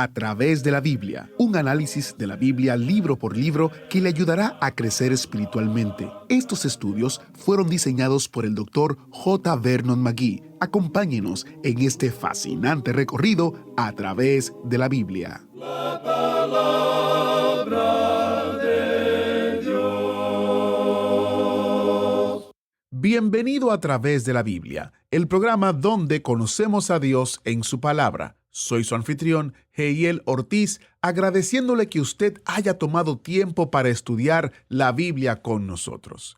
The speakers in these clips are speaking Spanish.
A través de la Biblia, un análisis de la Biblia libro por libro que le ayudará a crecer espiritualmente. Estos estudios fueron diseñados por el Dr. J. Vernon McGee. Acompáñenos en este fascinante recorrido a través de la Biblia. La palabra de Dios. Bienvenido a Través de la Biblia, el programa donde conocemos a Dios en su palabra. Soy su anfitrión, Heiel Ortiz, agradeciéndole que usted haya tomado tiempo para estudiar la Biblia con nosotros.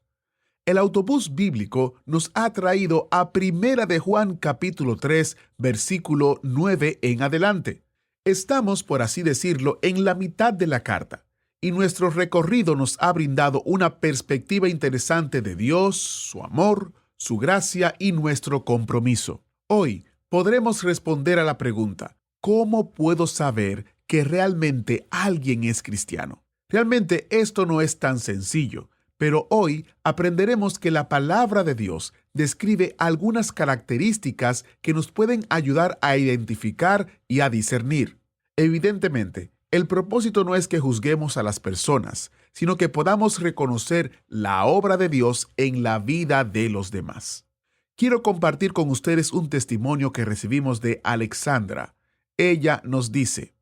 El autobús bíblico nos ha traído a Primera de Juan capítulo 3, versículo 9 en adelante. Estamos, por así decirlo, en la mitad de la carta, y nuestro recorrido nos ha brindado una perspectiva interesante de Dios, su amor, su gracia y nuestro compromiso. Hoy podremos responder a la pregunta, ¿cómo puedo saber que realmente alguien es cristiano? Realmente esto no es tan sencillo, pero hoy aprenderemos que la palabra de Dios describe algunas características que nos pueden ayudar a identificar y a discernir. Evidentemente, el propósito no es que juzguemos a las personas, sino que podamos reconocer la obra de Dios en la vida de los demás. Quiero compartir con ustedes un testimonio que recibimos de Alexandra. Ella nos dice: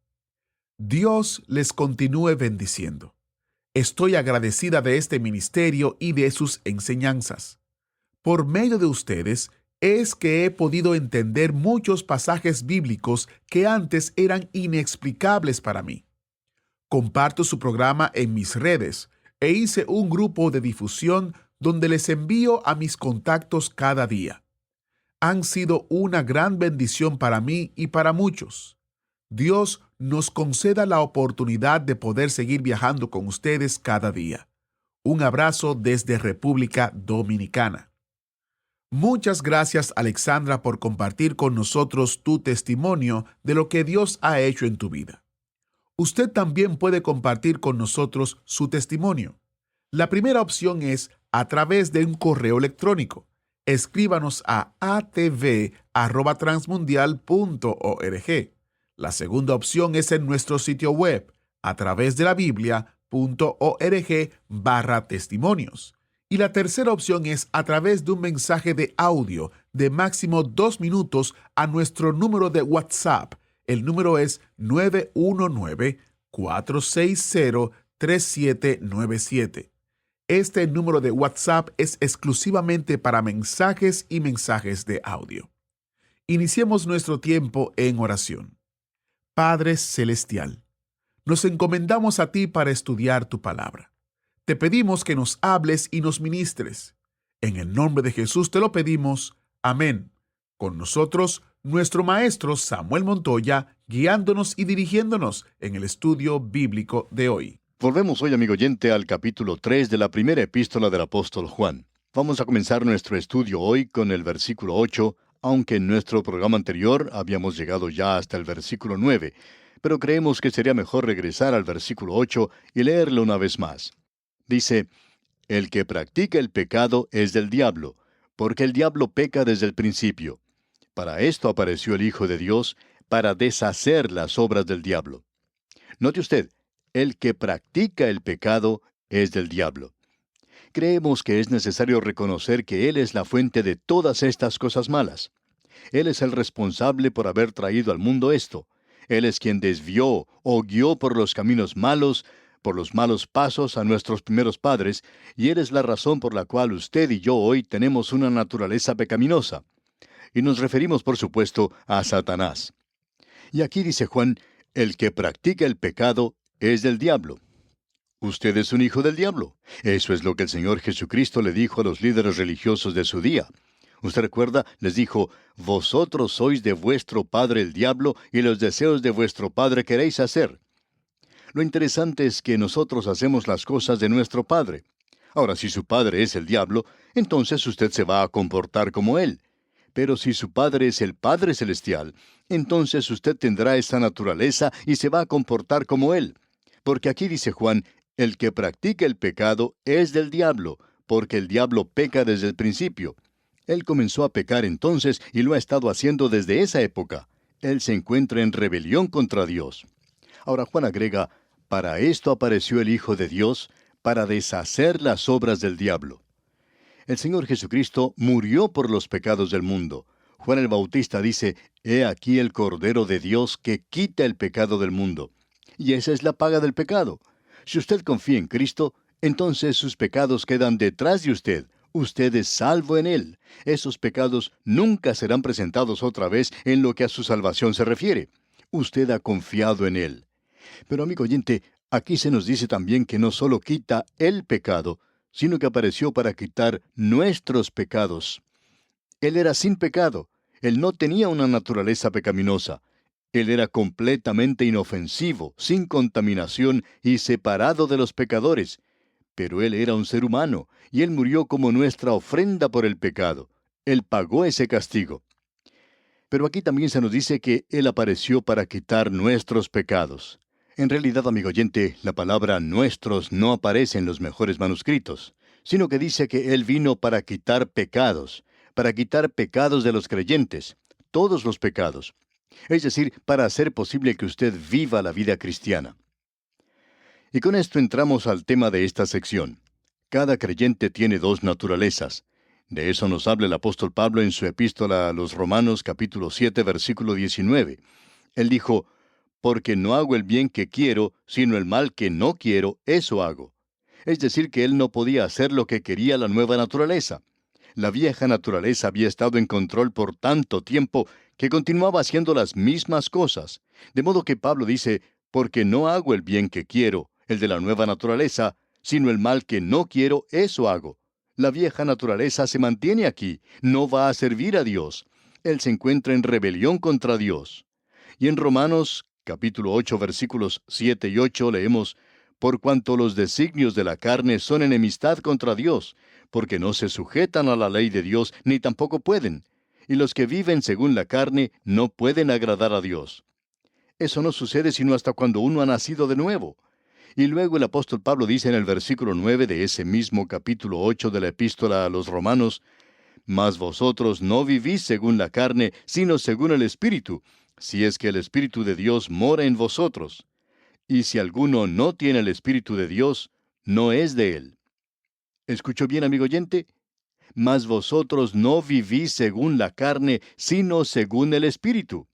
Dios les continúe bendiciendo. Estoy agradecida de este ministerio y de sus enseñanzas. Por medio de ustedes es que he podido entender muchos pasajes bíblicos que antes eran inexplicables para mí. Comparto su programa en mis redes e hice un grupo de difusión donde les envío a mis contactos cada día. Han sido una gran bendición para mí y para muchos. Dios nos conceda la oportunidad de poder seguir viajando con ustedes cada día. Un abrazo desde República Dominicana. Muchas gracias, Alexandra, por compartir con nosotros tu testimonio de lo que Dios ha hecho en tu vida. Usted también puede compartir con nosotros su testimonio. La primera opción es a través de un correo electrónico. Escríbanos a atv@transmundial.org. La segunda opción es en nuestro sitio web, a través de la biblia.org/testimonios. Y la tercera opción es a través de un mensaje de audio de máximo 2 minutos a nuestro número de WhatsApp. El número es 919-460-3797. Este número de WhatsApp es exclusivamente para mensajes y mensajes de audio. Iniciemos nuestro tiempo en oración. Padre Celestial, nos encomendamos a ti para estudiar tu palabra. Te pedimos que nos hables y nos ministres. En el nombre de Jesús te lo pedimos. Amén. Con nosotros, nuestro maestro Samuel Montoya, guiándonos y dirigiéndonos en el estudio bíblico de hoy. Volvemos hoy, amigo oyente, al capítulo 3 de la primera epístola del apóstol Juan. Vamos a comenzar nuestro estudio hoy con el versículo 8, aunque en nuestro programa anterior habíamos llegado ya hasta el versículo 9, pero creemos que sería mejor regresar al versículo 8 y leerlo una vez más. Dice: El que practica el pecado es del diablo, porque el diablo peca desde el principio. Para esto apareció el Hijo de Dios, para deshacer las obras del diablo. Note usted, el que practica el pecado es del diablo. Creemos que es necesario reconocer que Él es la fuente de todas estas cosas malas. Él es el responsable por haber traído al mundo esto. Él es quien desvió o guió por los caminos malos, por los malos pasos a nuestros primeros padres, y Él es la razón por la cual usted y yo hoy tenemos una naturaleza pecaminosa. Y nos referimos, por supuesto, a Satanás. Y aquí dice Juan: el que practica el pecado es del diablo. Usted es un hijo del diablo. Eso es lo que el Señor Jesucristo le dijo a los líderes religiosos de su día. Usted recuerda, les dijo: vosotros sois de vuestro padre el diablo, y los deseos de vuestro padre queréis hacer. Lo interesante es que nosotros hacemos las cosas de nuestro padre. Ahora, si su padre es el diablo, entonces usted se va a comportar como él. Pero si su padre es el Padre Celestial, entonces usted tendrá esa naturaleza y se va a comportar como él. Porque aquí dice Juan: el que practica el pecado es del diablo, porque el diablo peca desde el principio. Él comenzó a pecar entonces y lo ha estado haciendo desde esa época. Él se encuentra en rebelión contra Dios. Ahora Juan agrega, para esto apareció el Hijo de Dios, para deshacer las obras del diablo. El Señor Jesucristo murió por los pecados del mundo. Juan el Bautista dice, He aquí el Cordero de Dios que quita el pecado del mundo. Y esa es la paga del pecado. Si usted confía en Cristo, entonces sus pecados quedan detrás de usted. Usted es salvo en Él. Esos pecados nunca serán presentados otra vez en lo que a su salvación se refiere. Usted ha confiado en Él. Pero amigo oyente, aquí se nos dice también que no solo quita el pecado, sino que apareció para quitar nuestros pecados. Él era sin pecado. Él no tenía una naturaleza pecaminosa. Él era completamente inofensivo, sin contaminación y separado de los pecadores. Pero Él era un ser humano, y Él murió como nuestra ofrenda por el pecado. Él pagó ese castigo. Pero aquí también se nos dice que Él apareció para quitar nuestros pecados. En realidad, amigo oyente, la palabra nuestros no aparece en los mejores manuscritos, sino que dice que Él vino para quitar pecados de los creyentes, todos los pecados. Es decir, para hacer posible que usted viva la vida cristiana. Y con esto entramos al tema de esta sección. Cada creyente tiene dos naturalezas. De eso nos habla el apóstol Pablo en su epístola a los Romanos capítulo 7, versículo 19. Él dijo, porque no hago el bien que quiero, sino el mal que no quiero, eso hago. Es decir, que él no podía hacer lo que quería la nueva naturaleza. La vieja naturaleza había estado en control por tanto tiempo que continuaba haciendo las mismas cosas. De modo que Pablo dice, porque no hago el bien que quiero, el de la nueva naturaleza, sino el mal que no quiero, eso hago. La vieja naturaleza se mantiene aquí, no va a servir a Dios. Él se encuentra en rebelión contra Dios. Y en Romanos, capítulo 8, versículos 7 y 8, leemos, por cuanto los designios de la carne son enemistad contra Dios, porque no se sujetan a la ley de Dios, ni tampoco pueden. Y los que viven según la carne no pueden agradar a Dios. Eso no sucede sino hasta cuando uno ha nacido de nuevo. Y luego el apóstol Pablo dice en el versículo 9 de ese mismo capítulo 8 de la epístola a los Romanos, mas vosotros no vivís según la carne, sino según el Espíritu, si es que el Espíritu de Dios mora en vosotros. Y si alguno no tiene el Espíritu de Dios, no es de él. ¿Escuchó bien, amigo oyente? Mas vosotros no vivís según la carne, sino según el Espíritu.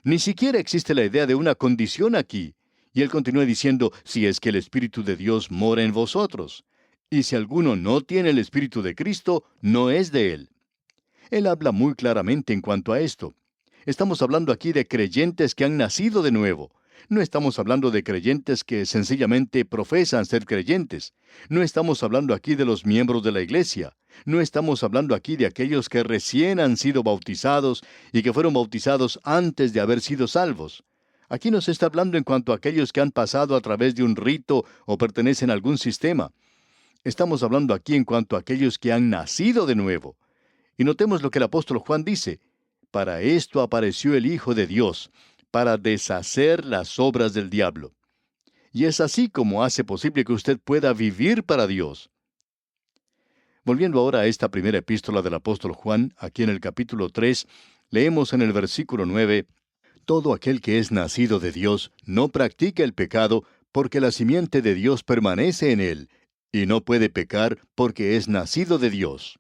Ni siquiera existe la idea de una condición aquí. Y él continúa diciendo, si es que el Espíritu de Dios mora en vosotros. Y si alguno no tiene el Espíritu de Cristo, no es de él. Él habla muy claramente en cuanto a esto. Estamos hablando aquí de creyentes que han nacido de nuevo. No estamos hablando de creyentes que sencillamente profesan ser creyentes. No estamos hablando aquí de los miembros de la iglesia. No estamos hablando aquí de aquellos que recién han sido bautizados y que fueron bautizados antes de haber sido salvos. Aquí nos está hablando en cuanto a aquellos que han pasado a través de un rito o pertenecen a algún sistema. Estamos hablando aquí en cuanto a aquellos que han nacido de nuevo. Y notemos lo que el apóstol Juan dice. Para esto apareció el Hijo de Dios, para deshacer las obras del diablo. Y es así como hace posible que usted pueda vivir para Dios. Volviendo ahora a esta primera epístola del apóstol Juan, aquí en el capítulo 3, leemos en el versículo 9, todo aquel que es nacido de Dios no practica el pecado, porque la simiente de Dios permanece en él, y no puede pecar porque es nacido de Dios.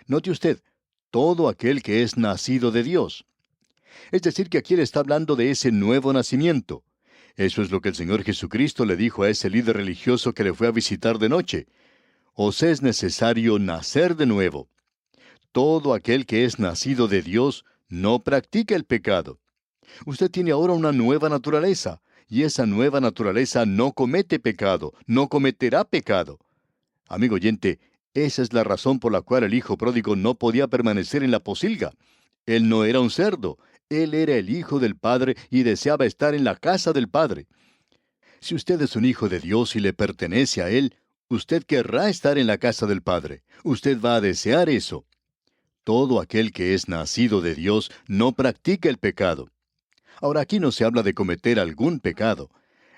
Note usted, todo aquel que es nacido de Dios. Es decir, que aquí él está hablando de ese nuevo nacimiento. Eso es lo que el Señor Jesucristo le dijo a ese líder religioso que le fue a visitar de noche. Os es necesario nacer de nuevo. Todo aquel que es nacido de Dios no practica el pecado. Usted tiene ahora una nueva naturaleza, y esa nueva naturaleza no comete pecado, no cometerá pecado. Amigo oyente, esa es la razón por la cual el hijo pródigo no podía permanecer en la posilga. Él no era un cerdo, él era el hijo del Padre y deseaba estar en la casa del Padre. Si usted es un hijo de Dios y le pertenece a Él, usted querrá estar en la casa del Padre. Usted va a desear eso. Todo aquel que es nacido de Dios no practica el pecado. Ahora, aquí no se habla de cometer algún pecado.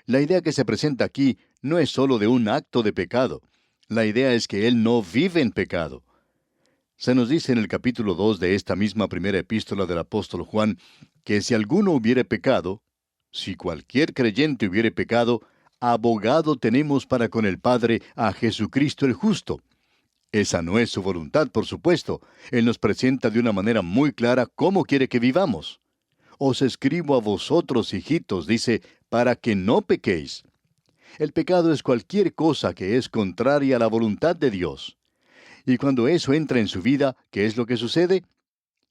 La idea que se presenta aquí no es sólo de un acto de pecado. La idea es que él no vive en pecado. Se nos dice en el capítulo 2 de esta misma primera epístola del apóstol Juan, que si alguno hubiere pecado, si cualquier creyente hubiere pecado, abogado tenemos para con el Padre a Jesucristo el justo. Esa no es su voluntad, por supuesto. Él nos presenta de una manera muy clara cómo quiere que vivamos. Os escribo a vosotros, hijitos, dice, para que no pequéis. El pecado es cualquier cosa que es contraria a la voluntad de Dios. Y cuando eso entra en su vida, ¿qué es lo que sucede?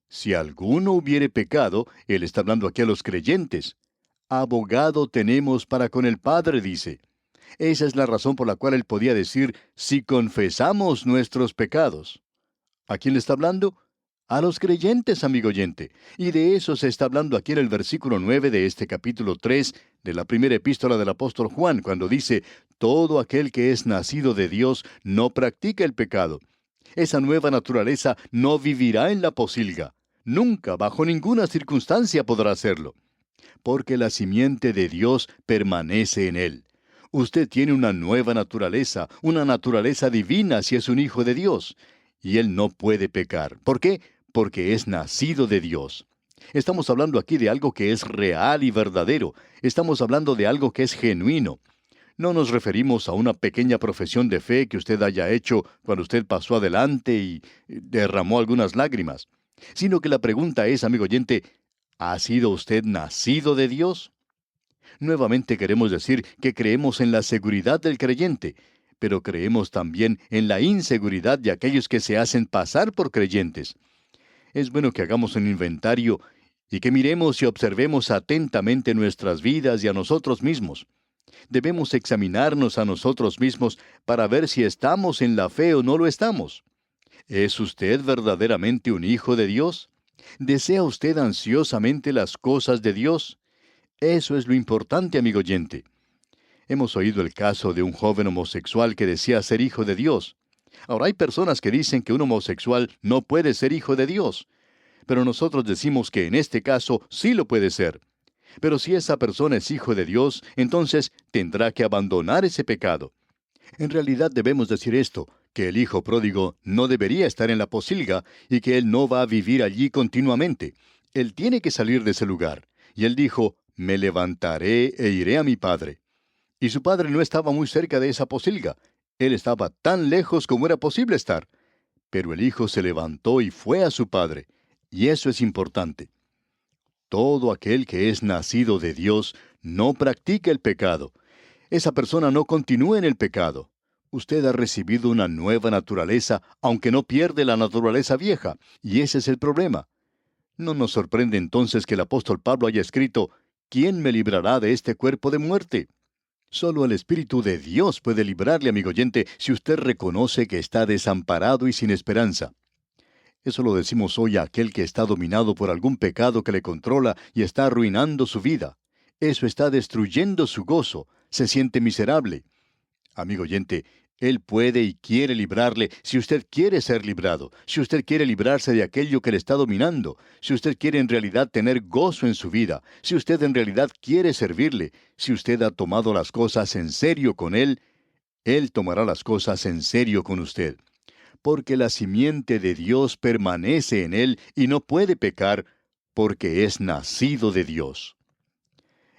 Si alguno hubiere pecado, él está hablando aquí a los creyentes. Abogado tenemos para con el Padre, dice. Esa es la razón por la cual él podía decir, si confesamos nuestros pecados. ¿A quién le está hablando? A los creyentes, amigo oyente. Y de eso se está hablando aquí en el versículo 9 de este capítulo 3 de la primera epístola del apóstol Juan, cuando dice, todo aquel que es nacido de Dios no practica el pecado. Esa nueva naturaleza no vivirá en la pocilga. Nunca, bajo ninguna circunstancia podrá hacerlo. Porque la simiente de Dios permanece en él. Usted tiene una nueva naturaleza, una naturaleza divina si es un hijo de Dios. Y él no puede pecar. ¿Por qué? Porque es nacido de Dios. Estamos hablando aquí de algo que es real y verdadero. Estamos hablando de algo que es genuino. No nos referimos a una pequeña profesión de fe que usted haya hecho cuando usted pasó adelante y derramó algunas lágrimas, sino que la pregunta es, amigo oyente, ¿ha sido usted nacido de Dios? Nuevamente queremos decir que creemos en la seguridad del creyente, pero creemos también en la inseguridad de aquellos que se hacen pasar por creyentes. Es bueno que hagamos un inventario y que miremos y observemos atentamente nuestras vidas y a nosotros mismos. Debemos examinarnos a nosotros mismos para ver si estamos en la fe o no lo estamos. ¿Es usted verdaderamente un hijo de Dios? ¿Desea usted ansiosamente las cosas de Dios? Eso es lo importante, amigo oyente. Hemos oído el caso de un joven homosexual que decía ser hijo de Dios. Ahora hay personas que dicen que un homosexual no puede ser hijo de Dios, pero nosotros decimos que en este caso sí lo puede ser. Pero si esa persona es hijo de Dios, entonces tendrá que abandonar ese pecado. En realidad debemos decir esto, que el hijo pródigo no debería estar en la pocilga y que él no va a vivir allí continuamente. Él tiene que salir de ese lugar. Y él dijo, me levantaré e iré a mi padre. Y su padre no estaba muy cerca de esa pocilga. Él estaba tan lejos como era posible estar. Pero el hijo se levantó y fue a su padre. Y eso es importante. Todo aquel que es nacido de Dios no practica el pecado. Esa persona no continúa en el pecado. Usted ha recibido una nueva naturaleza, aunque no pierde la naturaleza vieja, y ese es el problema. No nos sorprende entonces que el apóstol Pablo haya escrito, ¿quién me librará de este cuerpo de muerte? Solo el Espíritu de Dios puede librarle, amigo oyente, si usted reconoce que está desamparado y sin esperanza. Eso lo decimos hoy a aquel que está dominado por algún pecado que le controla y está arruinando su vida. Eso está destruyendo su gozo. Se siente miserable. Amigo oyente, Él puede y quiere librarle si usted quiere ser librado, si usted quiere librarse de aquello que le está dominando, si usted quiere en realidad tener gozo en su vida, si usted en realidad quiere servirle, si usted ha tomado las cosas en serio con Él, Él tomará las cosas en serio con usted. Porque la simiente de Dios permanece en él y no puede pecar, porque es nacido de Dios.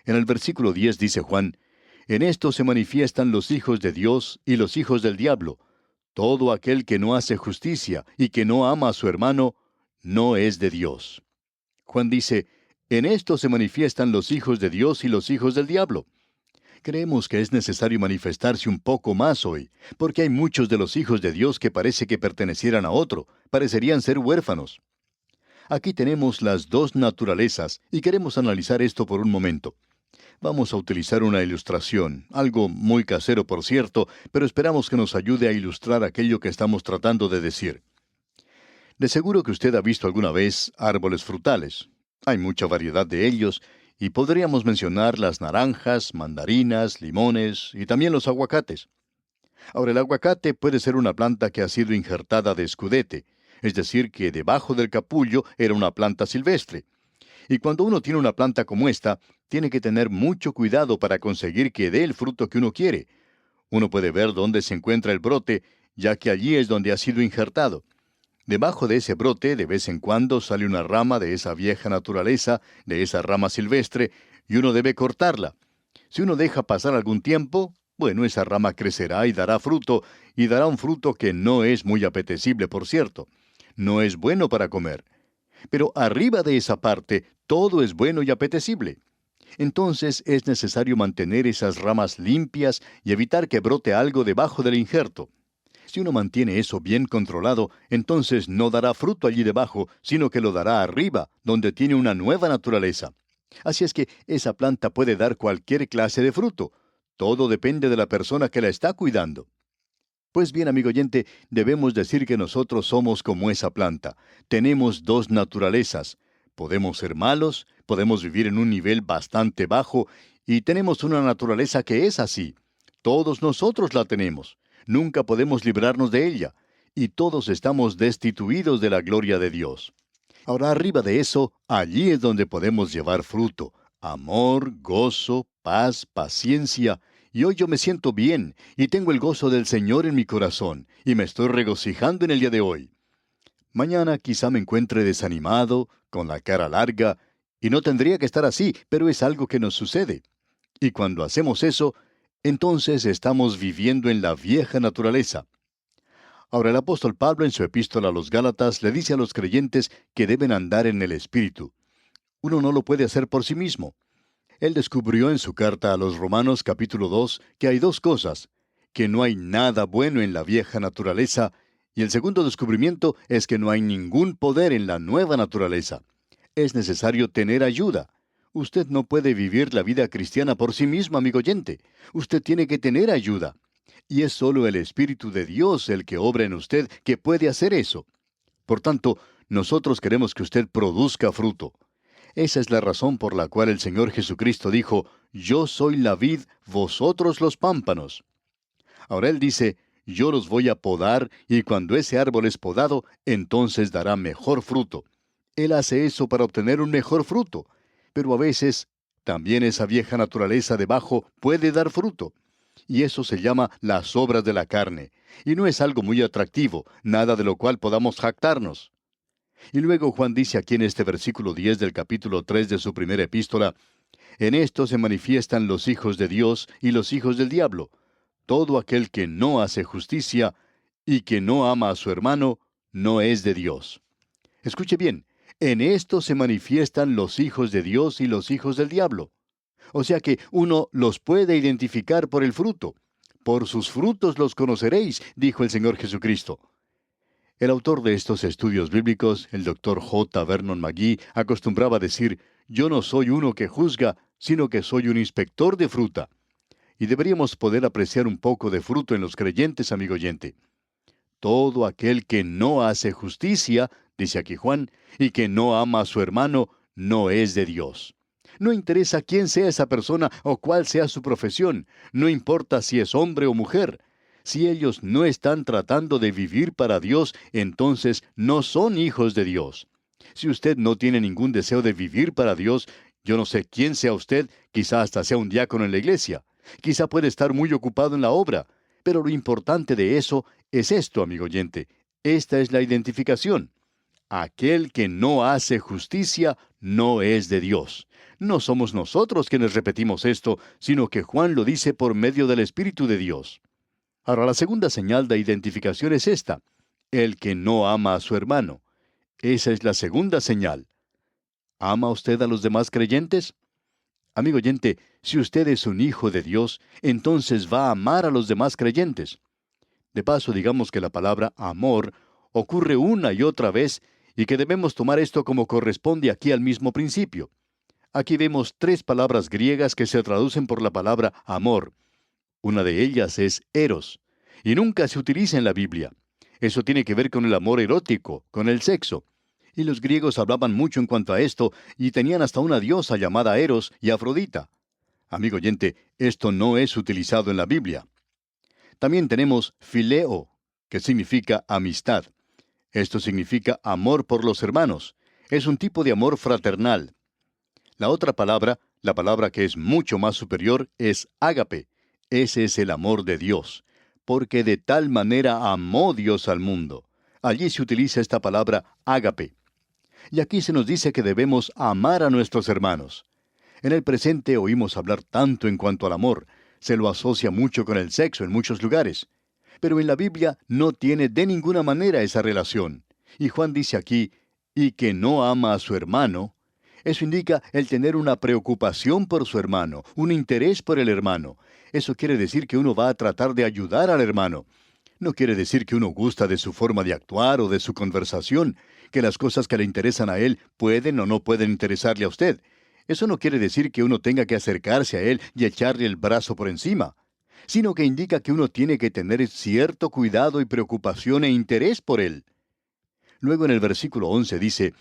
En el versículo 10 dice Juan, en esto se manifiestan los hijos de Dios y los hijos del diablo. Todo aquel que no hace justicia y que no ama a su hermano, no es de Dios. Juan dice, en esto se manifiestan los hijos de Dios y los hijos del diablo. Creemos que es necesario manifestarse un poco más hoy, porque hay muchos de los hijos de Dios que parece que pertenecieran a otro, parecerían ser huérfanos. Aquí tenemos las dos naturalezas, y queremos analizar esto por un momento. Vamos a utilizar una ilustración, algo muy casero por cierto, pero esperamos que nos ayude a ilustrar aquello que estamos tratando de decir. De seguro que usted ha visto alguna vez árboles frutales. Hay mucha variedad de ellos, y podríamos mencionar las naranjas, mandarinas, limones y también los aguacates. Ahora, el aguacate puede ser una planta que ha sido injertada de escudete, es decir, que debajo del capullo era una planta silvestre. Y cuando uno tiene una planta como esta, tiene que tener mucho cuidado para conseguir que dé el fruto que uno quiere. Uno puede ver dónde se encuentra el brote, ya que allí es donde ha sido injertado. Debajo de ese brote, de vez en cuando, sale una rama de esa vieja naturaleza, de esa rama silvestre, y uno debe cortarla. Si uno deja pasar algún tiempo, bueno, esa rama crecerá y dará un fruto que no es muy apetecible, por cierto. No es bueno para comer. Pero arriba de esa parte, todo es bueno y apetecible. Entonces es necesario mantener esas ramas limpias y evitar que brote algo debajo del injerto. Si uno mantiene eso bien controlado, entonces no dará fruto allí debajo, sino que lo dará arriba, donde tiene una nueva naturaleza. Así es que esa planta puede dar cualquier clase de fruto. Todo depende de la persona que la está cuidando. Pues bien, amigo oyente, debemos decir que nosotros somos como esa planta. Tenemos dos naturalezas. Podemos ser malos, podemos vivir en un nivel bastante bajo, y tenemos una naturaleza que es así. Todos nosotros la tenemos. Nunca podemos librarnos de ella, y todos estamos destituidos de la gloria de Dios. Ahora, arriba de eso, allí es donde podemos llevar fruto. Amor, gozo, paz, paciencia. Y hoy yo me siento bien, y tengo el gozo del Señor en mi corazón, y me estoy regocijando en el día de hoy. Mañana quizá me encuentre desanimado, con la cara larga, y no tendría que estar así, pero es algo que nos sucede. Y cuando hacemos eso, entonces estamos viviendo en la vieja naturaleza. Ahora el apóstol Pablo en su epístola a los Gálatas le dice a los creyentes que deben andar en el Espíritu. Uno no lo puede hacer por sí mismo. Él descubrió en su carta a los Romanos capítulo 2 que hay dos cosas, que no hay nada bueno en la vieja naturaleza, y el segundo descubrimiento es que no hay ningún poder en la nueva naturaleza. Es necesario tener ayuda. Usted no puede vivir la vida cristiana por sí mismo, amigo oyente. Usted tiene que tener ayuda. Y es solo el Espíritu de Dios el que obra en usted que puede hacer eso. Por tanto, nosotros queremos que usted produzca fruto. Esa es la razón por la cual el Señor Jesucristo dijo, «Yo soy la vid, vosotros los pámpanos». Ahora Él dice, «Yo los voy a podar, y cuando ese árbol es podado, entonces dará mejor fruto». Él hace eso para obtener un mejor fruto. Pero a veces, también esa vieja naturaleza debajo puede dar fruto. Y eso se llama las obras de la carne. Y no es algo muy atractivo, nada de lo cual podamos jactarnos. Y luego Juan dice aquí en este versículo 10 del capítulo 3 de su primera epístola, «En esto se manifiestan los hijos de Dios y los hijos del diablo. Todo aquel que no hace justicia y que no ama a su hermano, no es de Dios». Escuche bien, en esto se manifiestan los hijos de Dios y los hijos del diablo. O sea que uno los puede identificar por el fruto. «Por sus frutos los conoceréis», dijo el Señor Jesucristo. El autor de estos estudios bíblicos, el Dr. J. Vernon McGee, acostumbraba decir, «Yo no soy uno que juzga, sino que soy un inspector de fruta». Y deberíamos poder apreciar un poco de fruto en los creyentes, amigo oyente. Todo aquel que no hace justicia, dice aquí Juan, y que no ama a su hermano, no es de Dios. No interesa quién sea esa persona o cuál sea su profesión, no importa si es hombre o mujer. Si ellos no están tratando de vivir para Dios, entonces no son hijos de Dios. Si usted no tiene ningún deseo de vivir para Dios, yo no sé quién sea usted, quizá hasta sea un diácono en la iglesia. Quizá puede estar muy ocupado en la obra, pero lo importante de eso es esto, amigo oyente. Esta es la identificación. Aquel que no hace justicia no es de Dios. No somos nosotros quienes repetimos esto, sino que Juan lo dice por medio del Espíritu de Dios. Ahora, la segunda señal de identificación es esta: el que no ama a su hermano. Esa es la segunda señal. ¿Ama usted a los demás creyentes? Amigo oyente, si usted es un hijo de Dios, entonces va a amar a los demás creyentes. De paso, digamos que la palabra amor ocurre una y otra vez y que debemos tomar esto como corresponde aquí al mismo principio. Aquí vemos tres palabras griegas que se traducen por la palabra amor. Una de ellas es eros, y nunca se utiliza en la Biblia. Eso tiene que ver con el amor erótico, con el sexo. Y los griegos hablaban mucho en cuanto a esto, y tenían hasta una diosa llamada Eros y Afrodita. Amigo oyente, esto no es utilizado en la Biblia. También tenemos fileo, que significa amistad. Esto significa amor por los hermanos. Es un tipo de amor fraternal. La otra palabra, la palabra que es mucho más superior, es ágape. Ese es el amor de Dios. Porque de tal manera amó Dios al mundo. Allí se utiliza esta palabra ágape. Y aquí se nos dice que debemos amar a nuestros hermanos. En el presente oímos hablar tanto en cuanto al amor. Se lo asocia mucho con el sexo en muchos lugares. Pero en la Biblia no tiene de ninguna manera esa relación. Y Juan dice aquí, y que no ama a su hermano. Eso indica el tener una preocupación por su hermano, un interés por el hermano. Eso quiere decir que uno va a tratar de ayudar al hermano. No quiere decir que uno gusta de su forma de actuar o de su conversación, que las cosas que le interesan a él pueden o no pueden interesarle a usted. Eso no quiere decir que uno tenga que acercarse a él y echarle el brazo por encima, sino que indica que uno tiene que tener cierto cuidado y preocupación e interés por él. Luego en el versículo 11 dice,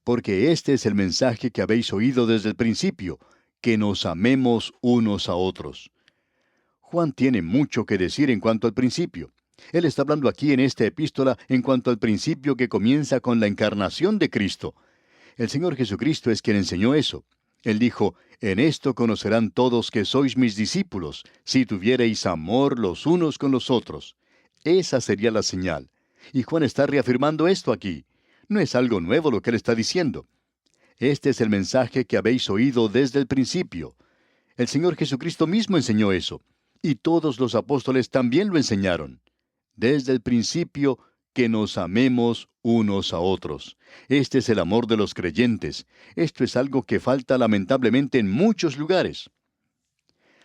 porque este es el mensaje que habéis oído desde el principio, que nos amemos unos a otros. Juan tiene mucho que decir en cuanto al principio. Él está hablando aquí en esta epístola en cuanto al principio que comienza con la encarnación de Cristo. El Señor Jesucristo es quien enseñó eso. Él dijo, en esto conocerán todos que sois mis discípulos, si tuviereis amor los unos con los otros. Esa sería la señal. Y Juan está reafirmando esto aquí. No es algo nuevo lo que él está diciendo. Este es el mensaje que habéis oído desde el principio. El Señor Jesucristo mismo enseñó eso. Y todos los apóstoles también lo enseñaron. Desde el principio, que nos amemos unos a otros. Este es el amor de los creyentes. Esto es algo que falta lamentablemente en muchos lugares.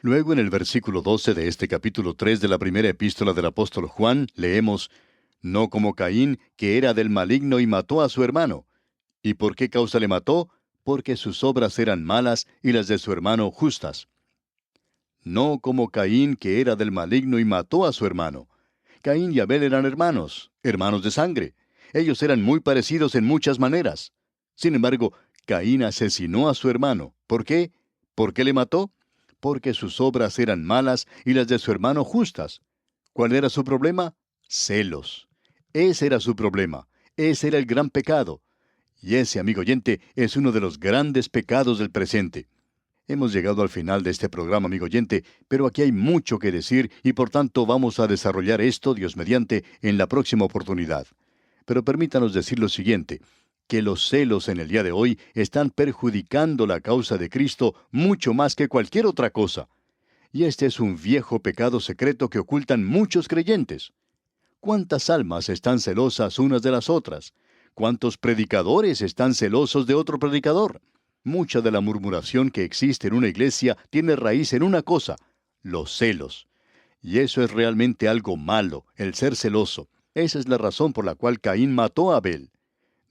Luego en el versículo 12 de este capítulo 3 de la primera epístola del apóstol Juan, leemos, no como Caín, que era del maligno y mató a su hermano. ¿Y por qué causa le mató? Porque sus obras eran malas y las de su hermano justas. No como Caín, que era del maligno y mató a su hermano. Caín y Abel eran hermanos, hermanos de sangre. Ellos eran muy parecidos en muchas maneras. Sin embargo, Caín asesinó a su hermano. ¿Por qué? ¿Por qué le mató? Porque sus obras eran malas y las de su hermano justas. ¿Cuál era su problema? Celos. Ese era su problema. Ese era el gran pecado. Y ese, amigo oyente, es uno de los grandes pecados del presente. Hemos llegado al final de este programa, amigo oyente, pero aquí hay mucho que decir y por tanto vamos a desarrollar esto, Dios mediante, en la próxima oportunidad. Pero permítanos decir lo siguiente, que los celos en el día de hoy están perjudicando la causa de Cristo mucho más que cualquier otra cosa. Y este es un viejo pecado secreto que ocultan muchos creyentes. ¿Cuántas almas están celosas unas de las otras? ¿Cuántos predicadores están celosos de otro predicador? Mucha de la murmuración que existe en una iglesia tiene raíz en una cosa, los celos. Y eso es realmente algo malo, el ser celoso. Esa es la razón por la cual Caín mató a Abel.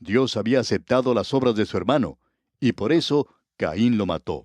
Dios había aceptado las obras de su hermano, y por eso Caín lo mató.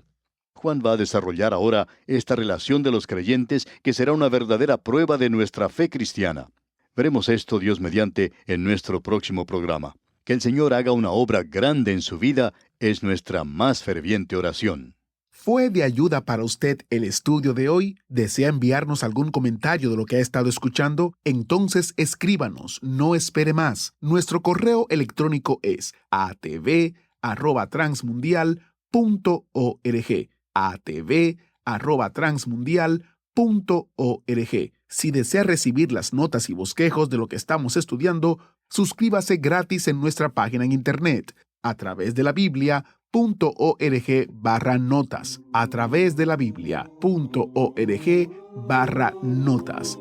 Juan va a desarrollar ahora esta relación de los creyentes que será una verdadera prueba de nuestra fe cristiana. Veremos esto, Dios mediante, en nuestro próximo programa. Que el Señor haga una obra grande en su vida es nuestra más ferviente oración. ¿Fue de ayuda para usted el estudio de hoy? ¿Desea enviarnos algún comentario de lo que ha estado escuchando? Entonces escríbanos, no espere más. Nuestro correo electrónico es atv@transmundial.org. atv@transmundial.org. Si desea recibir las notas y bosquejos de lo que estamos estudiando, suscríbase gratis en nuestra página en internet a través de la Biblia.org/notas. A través de la Biblia.org/notas.